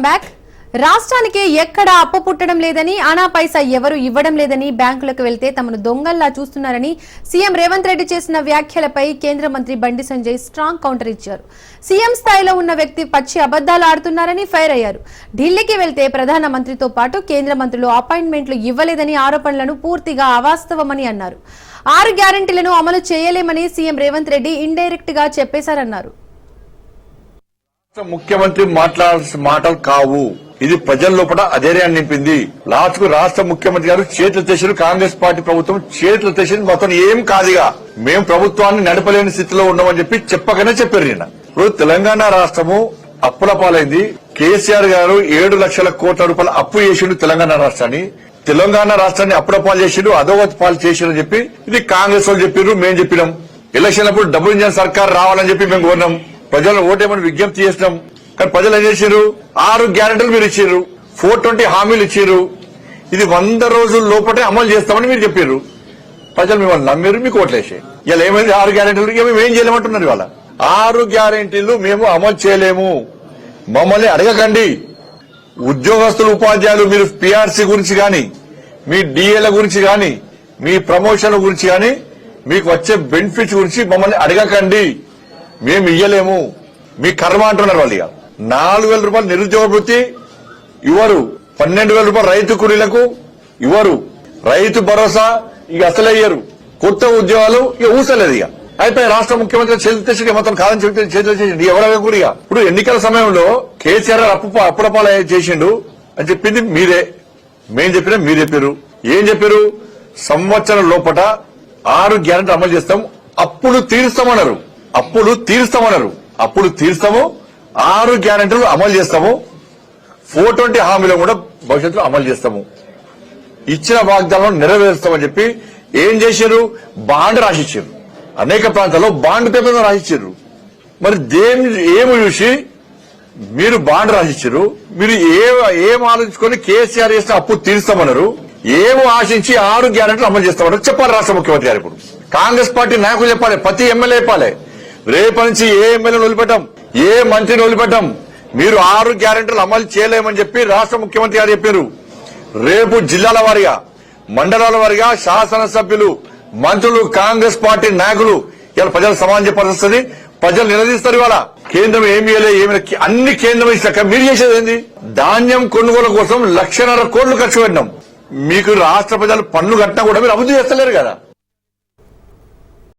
Back రాష్ట్రానికి ఎక్కడ అప్పు పుట్టడం లేదని ఆనా పైసా ఎవరు ఇవ్వడం లేదని బ్యాంకులకు వెళ్తే తమను దొంగల్లా చూస్తున్నారని సీఎం రేవంత్ రెడ్డి చేసిన వ్యాఖ్యలపై కేంద్ర మంత్రి బండి సంజయ్ స్ట్రాంగ్ కౌంటర్ ఇచ్చారు. సీఎం స్థాయిలో ఉన్న వ్యక్తి పచ్చి అబద్దాలు ఆడుతున్నారని ఫైర్ అయ్యారు. ఢిల్లీకి వెళ్తే ప్రధాన మంత్రితో పాటు కేంద్ర మంత్రులు అపాయింట్మెంట్లు ఇవ్వలేదని ఆరోపణలను పూర్తిగా అవాస్తవమని అన్నారు. 6 గ్యారెంటీలను అమలు చేయలేమని సీఎం రేవంత్ రెడ్డి ఇండైరెక్ట్ గా చెప్పేశారన్నారు. ముఖ్యమంత్రి మాట్లాడాల్సిన మాటలు కావు. ఇది ప్రజల లోపల అధైర్యాన్ని నింపింది. లాస్ట్ కు రాష్ట్ర ముఖ్యమంత్రి గారు చేతులు తెచ్చారు. కాంగ్రెస్ పార్టీ ప్రభుత్వం చేతులు తెచ్చింది. మొత్తం ఏం కాదుగా మేము ప్రభుత్వాన్ని నడపలేని స్థితిలో ఉన్నామని చెప్పి చెప్పకనే చెప్పారు. నిన్న ఇప్పుడు తెలంగాణ రాష్ట్రము అప్పుల పాలైంది. కేసీఆర్ గారు 7 లక్షల కోట్ల రూపాయల అప్పు చేసిండు తెలంగాణ రాష్ట్రాన్ని. తెలంగాణ రాష్ట్రాన్ని అప్పుల పాలు చేసిండు, అధోగతి పాలు చేసిండు చెప్పి ఇది కాంగ్రెస్ వాళ్ళు చెప్పారు. మేము చెప్పినాం. ఎలక్షన్ అప్పుడు డబుల్ ఇంజన్ సర్కార్ రావాలని చెప్పి మేము కోరినాం. ప్రజలు ఓటేమని విజ్ఞప్తి చేసినాం. కానీ ప్రజలు ఏం చేశారు? 6 గ్యారెంటీలు మీరు ఇచ్చారు, 420 హామీలు ఇచ్చారు. ఇది 100 రోజుల లోపటే అమలు చేస్తామని మీరు చెప్పారు. ప్రజలు మిమ్మల్ని నమ్మారు, మీకు ఓట్లేసాయి. ఇలా ఏమైంది? 6 గ్యారెంటీలు మేము ఏం చేయలేమంటున్నారు. ఇవాళ 6 గ్యారెంటీలు మేము అమలు చేయలేము, మమ్మల్ని అడగకండి. ఉద్యోగస్తులు ఉపాధ్యాయులు మీరు పీఆర్సీ గురించి గాని, మీ డిఏల గురించి గాని, మీ ప్రమోషన్ల గురించి గాని, మీకు వచ్చే బెనిఫిట్స్ గురించి మమ్మల్ని అడగకండి. మేము ఇయ్యలేము, మీ కర్మ అంటున్నారు వాళ్ళు. ఇక 4,000 రూపాయలు నిరుద్యోగ వృత్తి ఇవ్వరు, 12,000 రూపాయలు రైతు కూలీలకు ఇవ్వరు, రైతు భరోసా ఇక అసలు అయ్యారు, కొత్త ఉద్యోగాలు ఇక ఊసలేదు. ఇక అయిపోయి రాష్ట్ర ముఖ్యమంత్రి చేతులు తెచ్చి మొత్తం కాదని చెప్తే చేతులు చేసిండు. ఎవరైనా కూడా ఇక ఇప్పుడు ఎన్నికల సమయంలో కేసీఆర్ అప్పులపాల చేసిండు అని చెప్పింది మీరే. మేం చెప్పినా మీరు చెప్పారు. ఏం చెప్పారు? సంవత్సరం లోపల 6 గ్యారెంటీ అమలు చేస్తాం, అప్పులు తీరుస్తామన్నారు. అప్పులు తీరుస్తాము, 6 గ్యారెంటీలు అమలు చేస్తాము, 420 హామీలు కూడా భవిష్యత్తులో అమలు చేస్తాము, ఇచ్చిన వాగ్దానం నెరవేరుస్తామని చెప్పి ఏం చేశారు? బాండ్ రాసిచ్చారు. అనేక ప్రాంతాల్లో బాండ్ పేపర్ రాసిచ్చారు. మరి ఏమి చూసి మీరు బాండ్ రాసిచ్చారు? మీరు ఏం ఆలోచించుకొని కేసీఆర్ చేసిన అప్పు తీరుస్తామన్నారు? ఏమో ఆశించి 6 గ్యారెంటీలు అమలు చేస్తామన్నారు చెప్పాలి రాష్ట్ర ముఖ్యమంత్రి గారు. ఇప్పుడు కాంగ్రెస్ పార్టీ నాయకులు చెప్పాలి, ప్రతి ఎమ్మెల్యే చెప్పాలి. రేపటి నుంచి ఏ ఎమ్మెల్యేను వదిలిపెట్టాం, ఏ మంత్రిని వదిలిపెట్టాం. మీరు 6 గ్యారెంటీలు అమలు చేయలేమని చెప్పి రాష్ట్ర ముఖ్యమంత్రి గారు చెప్పారు. రేపు జిల్లాల వారీగా, మండలాల వారీగా శాసనసభ్యులు, మంత్రులు, కాంగ్రెస్ పార్టీ నాయకులు ఇలా ప్రజలు సమాధానం చెప్పాల్సి వస్తుంది. ప్రజలు నిలదీస్తారు. ఇవాళ కేంద్రం ఏమి అన్ని కేంద్రం ఇచ్చాక మీరు చేసేది ఏంది? ధాన్యం కొనుగోలు కోసం 1,50,000 కోట్లు ఖర్చు పెట్టినాం. మీకు రాష్ట్ర ప్రజలు పన్ను కట్టినా కూడా మీరు అభివృద్ధి చేస్తలేరు కదా.